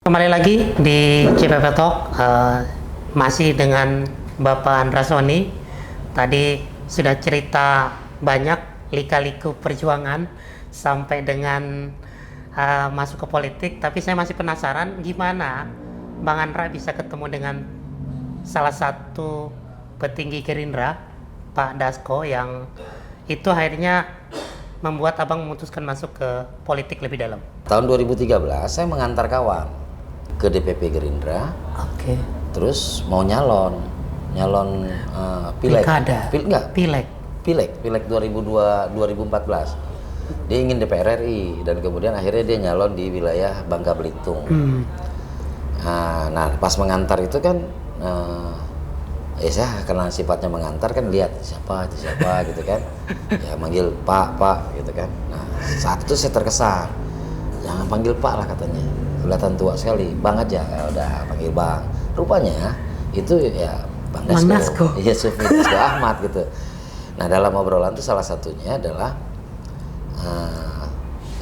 Kembali lagi di CPP Talk, masih dengan Bapak Andra Soni. Tadi sudah cerita banyak lika-liku perjuangan sampai dengan masuk ke politik. Tapi saya masih penasaran gimana Bang Andra bisa ketemu dengan salah satu petinggi Gerindra, Pak Dasko, yang itu akhirnya membuat abang memutuskan masuk ke politik lebih dalam. Tahun 2013 saya mengantar kawan ke DPP Gerindra. Oke. Terus mau nyalon pileg. Pilkada. Pileg 2014. Dia ingin DPR RI dan kemudian akhirnya dia nyalon di wilayah Bangka Belitung. Nah, pas mengantar itu kan saya karena sifatnya mengantar kan lihat siapa gitu kan. Ya manggil Pak gitu kan. Nah, saat itu saya terkesan. Jangan panggil Pak lah katanya. Kelihatan tua sekali. Bang aja. Ya udah panggil Bang. Rupanya itu ya Bang Dasko. Iya, Sufi Dasko Ahmad gitu. Nah, dalam obrolan itu salah satunya adalah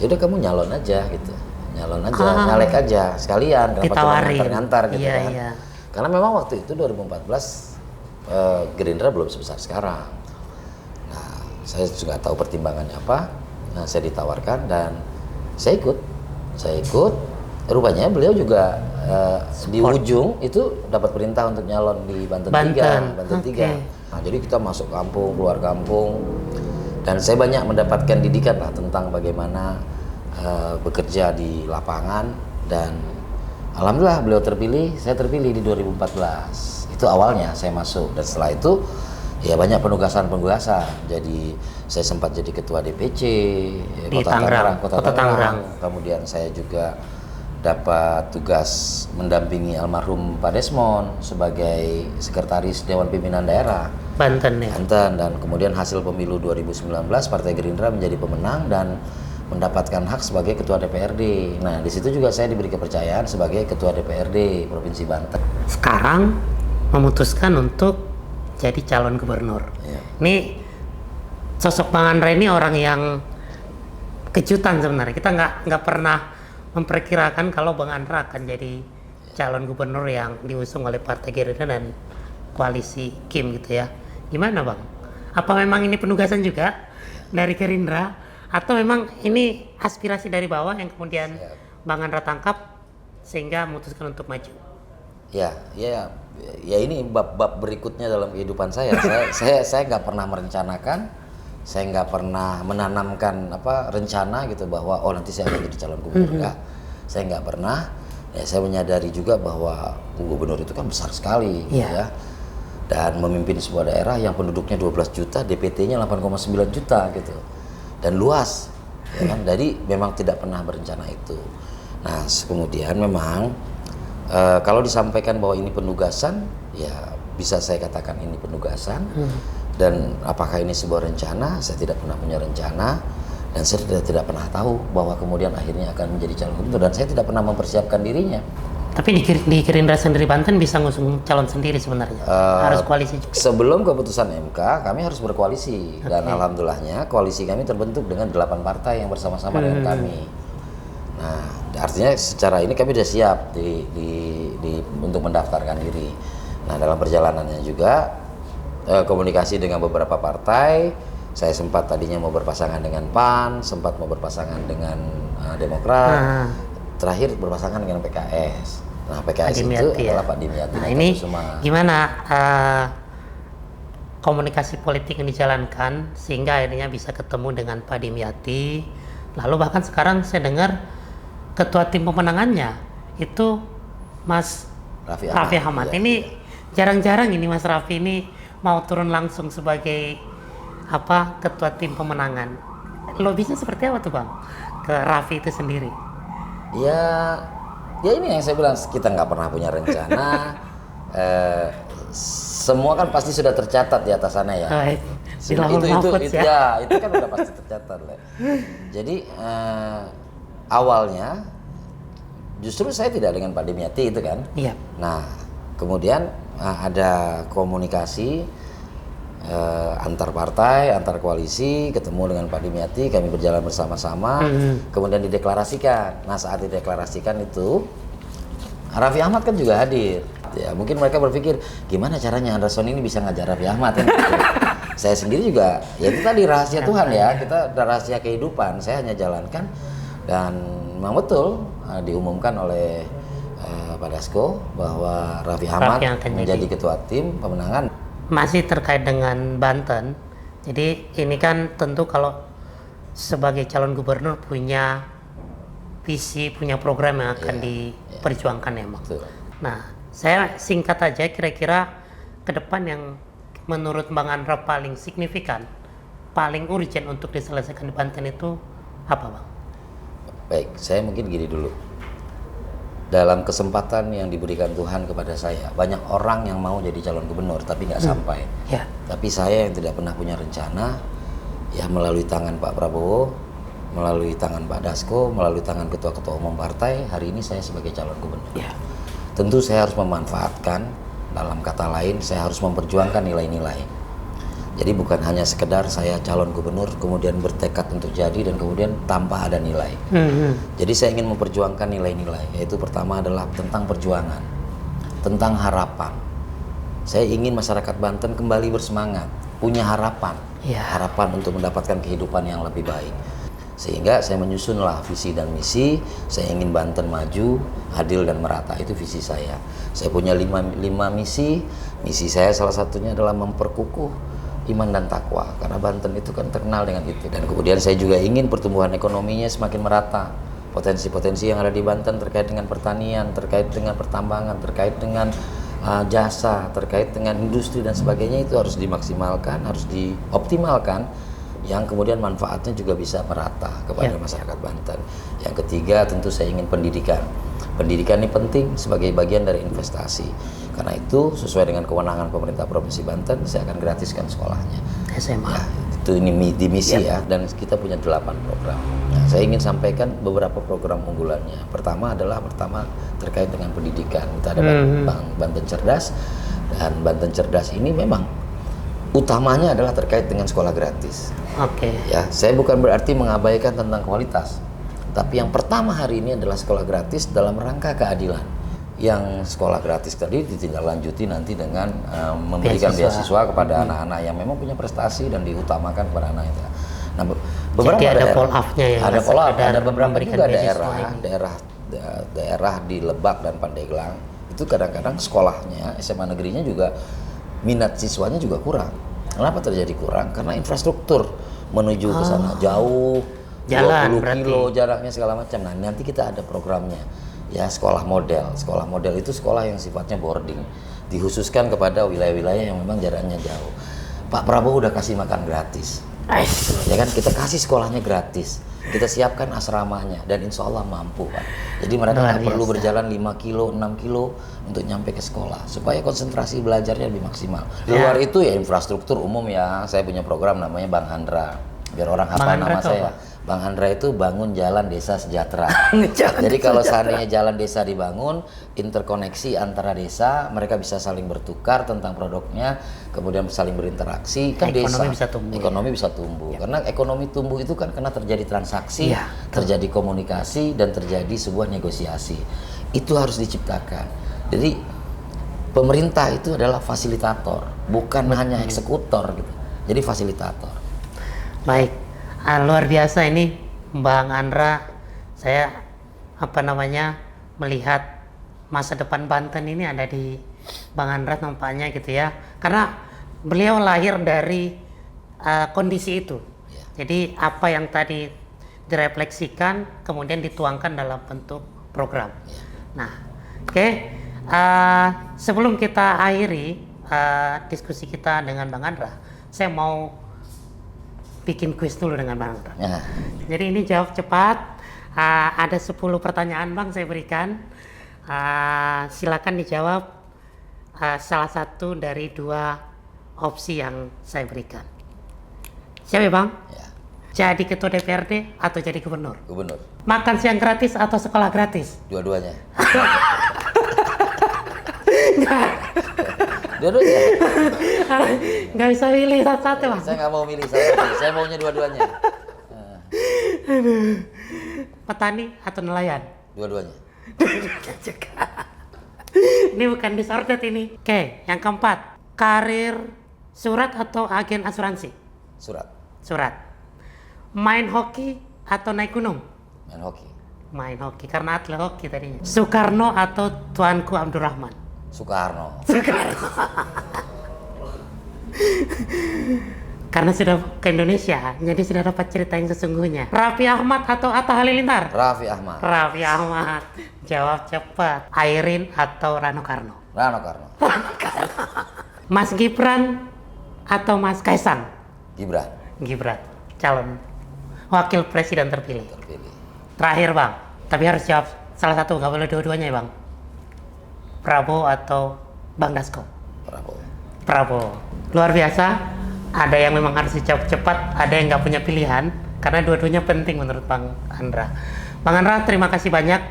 yaudah kamu nyalon aja gitu. Nyalek aja sekalian, kenapa cuma ngantar-ngantar gitu kan. Iya. Karena memang waktu itu 2014 Gerindra belum sebesar sekarang. Nah, saya juga tahu pertimbangannya apa. Nah, saya ditawarkan dan saya ikut. Rupanya beliau juga di ujung itu dapat perintah untuk nyalon di Banten 3. Okay. Nah, jadi kita masuk kampung, keluar kampung, dan saya banyak mendapatkan didikan lah tentang bagaimana bekerja di lapangan, dan alhamdulillah beliau terpilih, saya terpilih di 2014. Itu awalnya saya masuk, dan setelah itu ya banyak penugasan. Jadi saya sempat jadi ketua DPC di Kota Tangerang. Kemudian saya juga dapat tugas mendampingi almarhum Pak Desmond sebagai sekretaris Dewan Pimpinan Daerah Banten ya. Dan kemudian hasil pemilu 2019 Partai Gerindra menjadi pemenang dan mendapatkan hak sebagai ketua DPRD. Nah, di situ juga saya diberi kepercayaan sebagai ketua DPRD Provinsi Banten. Sekarang memutuskan untuk jadi calon gubernur. Ya. Ini sosok Bang Andra ini orang yang kejutan sebenarnya. Kita nggak pernah memperkirakan kalau Bang Andra akan jadi calon gubernur yang diusung oleh Partai Gerindra dan koalisi Kim gitu ya. Gimana Bang? Apa memang ini penugasan juga dari Gerindra atau memang ini aspirasi dari bawah yang kemudian Bang Andra tangkap sehingga memutuskan untuk maju? Ya ini bab berikutnya dalam kehidupan saya. Saya nggak pernah merencanakan, saya nggak pernah menanamkan rencana gitu bahwa nanti saya akan jadi calon gubernur. Saya nggak pernah. Ya, saya menyadari juga bahwa gubernur itu kan besar sekali, ya. Dan memimpin sebuah daerah yang penduduknya 12 juta, DPT-nya 8,9 juta gitu, dan luas, ya kan. Jadi memang tidak pernah berencana itu. Nah, kemudian memang kalau disampaikan bahwa ini penugasan, ya bisa saya katakan ini penugasan. Dan apakah ini sebuah rencana? Saya tidak pernah punya rencana, dan saya tidak pernah tahu bahwa kemudian akhirnya akan menjadi calon gubernur, dan saya tidak pernah mempersiapkan dirinya. Tapi di Gerindra sendiri Banten bisa ngusung calon sendiri sebenarnya? Harus koalisi juga? Sebelum keputusan MK, kami harus berkoalisi. Dan alhamdulillahnya koalisi kami terbentuk dengan 8 partai yang bersama-sama dengan kami. Nah, artinya secara ini kami sudah siap untuk mendaftarkan diri. Nah, dalam perjalanannya juga komunikasi dengan beberapa partai. Saya sempat tadinya mau berpasangan dengan PAN, sempat mau berpasangan dengan Demokrat, terakhir berpasangan dengan PKS. Nah, PKS itu adalah Pak Dimyati. Nah, ini gimana komunikasi politik yang dijalankan sehingga akhirnya bisa ketemu dengan Pak Dimyati. Lalu bahkan sekarang saya dengar ketua tim pemenangannya itu Mas Raffi Ahmad. Ini jarang-jarang ini Mas Raffi ini mau turun langsung sebagai ketua tim pemenangan. Lobisnya seperti apa tuh Bang ke Raffi itu sendiri? Ya ini yang saya bilang, kita nggak pernah punya rencana. Semua kan pasti sudah tercatat di atas sana ya. Itu kan udah pasti tercatat lah. Jadi awalnya justru saya tidak dengan Pak Dimyati itu kan. Iya. Nah, kemudian ada komunikasi antar partai, antar koalisi, ketemu dengan Pak Dimyati, kami berjalan bersama-sama, kemudian dideklarasikan. Nah, saat dideklarasikan itu Raffi Ahmad kan juga hadir. Ya, mungkin mereka berpikir gimana caranya Anderson ini bisa ngajar Raffi Ahmad kan gitu. Saya sendiri juga, ya itu tadi rahasia Tuhan ya, kita ada rahasia kehidupan. Saya hanya jalankan dan memang betul diumumkan oleh Pak Dasko bahwa Raffi Ahmad menjadi ketua tim pemenangan. Masih terkait dengan Banten, jadi ini kan tentu kalau sebagai calon gubernur punya visi, punya program yang akan diperjuangkan ya Bang. Nah, saya singkat aja kira-kira ke depan yang menurut Bang Andra paling signifikan, paling urgent untuk diselesaikan di Banten itu apa Bang? Baik, saya mungkin gini dulu. Dalam kesempatan yang diberikan Tuhan kepada saya, banyak orang yang mau jadi calon gubernur tapi nggak sampai. Ya. Tapi saya yang tidak pernah punya rencana, ya melalui tangan Pak Prabowo, melalui tangan Pak Dasko, melalui tangan ketua-ketua umum partai, hari ini saya sebagai calon gubernur. Ya. Tentu saya harus memanfaatkan, dalam kata lain saya harus memperjuangkan nilai-nilai. Jadi bukan hanya sekedar saya calon gubernur kemudian bertekad untuk jadi dan kemudian tanpa ada nilai. Jadi saya ingin memperjuangkan nilai-nilai, yaitu pertama adalah tentang perjuangan, tentang harapan. Saya ingin masyarakat Banten kembali bersemangat, punya harapan, harapan untuk mendapatkan kehidupan yang lebih baik. Sehingga saya menyusunlah visi dan misi. Saya ingin Banten maju, adil dan merata, itu visi saya. Saya punya lima misi. Misi saya salah satunya adalah memperkukuh iman dan takwa, karena Banten itu kan terkenal dengan itu. Dan kemudian saya juga ingin pertumbuhan ekonominya semakin merata. Potensi-potensi yang ada di Banten terkait dengan pertanian, terkait dengan pertambangan, terkait dengan jasa, terkait dengan industri dan sebagainya, itu harus dimaksimalkan, harus dioptimalkan, yang kemudian manfaatnya juga bisa merata kepada masyarakat Banten. Yang ketiga tentu saya ingin pendidikan. Pendidikan ini penting sebagai bagian dari investasi. Karena itu sesuai dengan kewenangan pemerintah Provinsi Banten, saya akan gratiskan sekolahnya. SMA. Ya, itu ini di misi ya, dan kita punya 8 program. Nah, saya ingin sampaikan beberapa program unggulannya. Pertama terkait dengan pendidikan. Kita ada Banten Cerdas, dan Banten Cerdas ini memang utamanya adalah terkait dengan sekolah gratis. Oke. Ya, saya bukan berarti mengabaikan tentang kualitas, tapi yang pertama hari ini adalah sekolah gratis dalam rangka keadilan. Yang sekolah gratis tadi ditindaklanjuti nanti dengan memberikan beasiswa kepada anak-anak yang memang punya prestasi dan diutamakan kepada anak itu. Nah, beberapa jadi ada daerah, follow-up-nya ya. ada follow-up, ada beberapa juga daerah di Lebak dan Pandeglang itu kadang-kadang sekolahnya SMA negerinya juga minat siswanya juga kurang. Kenapa terjadi kurang? Karena infrastruktur menuju ke sana jauh, jalan 20 kilo jaraknya segala macam. Nah, nanti kita ada programnya. Ya, sekolah model. Sekolah model itu sekolah yang sifatnya boarding, dikhususkan kepada wilayah-wilayah yang memang jaraknya jauh. Pak Prabowo udah kasih makan gratis. Ya kan, kita kasih sekolahnya gratis. Kita siapkan asramanya dan insya Allah mampu Pak. Jadi mereka nggak perlu berjalan 5 kilo, 6 kilo untuk nyampe ke sekolah supaya konsentrasi belajarnya lebih maksimal. Di luar itu ya infrastruktur umum ya. Saya punya program namanya Bang Handra. Biar orang hafal nama saya. Bang Handra itu bangun jalan desa sejahtera. Jadi kalau seandainya jalan desa dibangun, interkoneksi antara desa, mereka bisa saling bertukar tentang produknya, kemudian saling berinteraksi, kan ekonomi desa bisa tumbuh. Ekonomi bisa tumbuh. Karena ekonomi tumbuh itu kan karena terjadi transaksi, terjadi komunikasi dan terjadi sebuah negosiasi. Itu harus diciptakan. Jadi pemerintah itu adalah fasilitator, bukan hanya eksekutor gitu. Jadi fasilitator. Baik, luar biasa ini Bang Andra. Saya melihat masa depan Banten ini ada di Bang Andra nampaknya gitu ya. Karena beliau lahir dari kondisi itu. Jadi apa yang tadi direfleksikan kemudian dituangkan dalam bentuk program. Nah, oke. Sebelum kita akhiri diskusi kita dengan Bang Andra, saya mau bikin kuis dulu dengan Bang Andra. Jadi ini jawab cepat. Ada 10 pertanyaan Bang saya berikan. Silakan dijawab salah satu dari 2 opsi yang saya berikan. Siap ya Bang? Ya. Jadi ketua DPRD atau jadi gubernur? Gubernur. Makan siang gratis atau sekolah gratis? Dua-duanya. Dua-duanya. Nggak bisa pilih satu-satu Bang. Saya nggak mau milih satu. Saya maunya dua-duanya. Petani atau nelayan? Dua-duanya. Ini bukan disorted ini. Oke, yang keempat. Karir surat atau agen asuransi? Surat. Surat. Main hoki atau naik gunung? Main hoki. Main hoki, karena atlet hoki tadinya. Soekarno atau Tuanku Abdurrahman? Soekarno. Karena sudah ke Indonesia, jadi sudah dapat cerita yang sesungguhnya. Raffi Ahmad atau Atta Halilintar? Raffi Ahmad. Raffi Ahmad. Jawab cepat. Airin atau Rano Karno? Rano Karno. Mas Gibran atau Mas Kaisang? Gibran. Gibran, calon wakil presiden terpilih. Terpilih. Terakhir bang, tapi harus jawab salah satu, nggak boleh dua-duanya ya bang. Prabowo atau Bang Dasko? Prabowo. Prabowo. Luar biasa. Ada yang memang harus dijawab cepat, ada yang nggak punya pilihan, karena dua-duanya penting menurut Bang Andra. Bang Andra, terima kasih banyak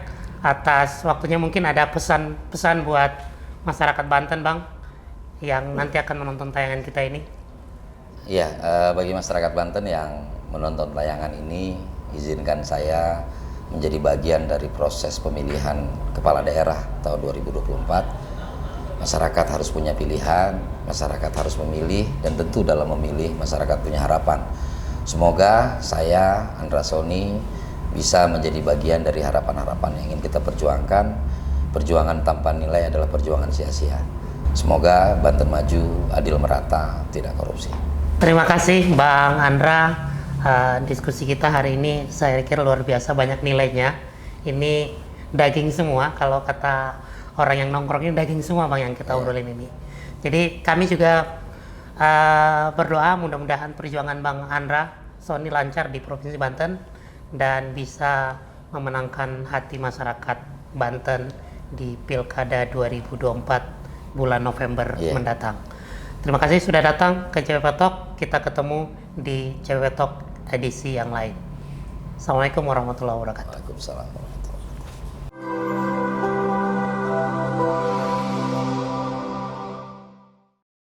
atas waktunya. Mungkin ada pesan-pesan buat masyarakat Banten bang, yang nanti akan menonton tayangan kita ini. Iya, bagi masyarakat Banten yang menonton tayangan ini, izinkan saya menjadi bagian dari proses pemilihan kepala daerah tahun 2024. Masyarakat harus punya pilihan, masyarakat harus memilih, dan tentu dalam memilih masyarakat punya harapan. Semoga saya, Andra Soni, bisa menjadi bagian dari harapan-harapan yang ingin kita perjuangkan. Perjuangan tanpa nilai adalah perjuangan sia-sia. Semoga Banten maju, adil merata, tidak korupsi. Terima kasih Bang Andra. Diskusi kita hari ini saya kira luar biasa, banyak nilainya. Ini daging semua, kalau kata orang yang nongkrong ini daging semua bang yang kita obrolin ini. Jadi kami juga berdoa mudah-mudahan perjuangan Bang Andra Soni lancar di Provinsi Banten dan bisa memenangkan hati masyarakat Banten di Pilkada 2024 bulan November mendatang. Terima kasih sudah datang ke CWP Talk. Kita ketemu di CWP Talk edisi yang lain. Assalamualaikum warahmatullahi wabarakatuh. Waalaikumsalam.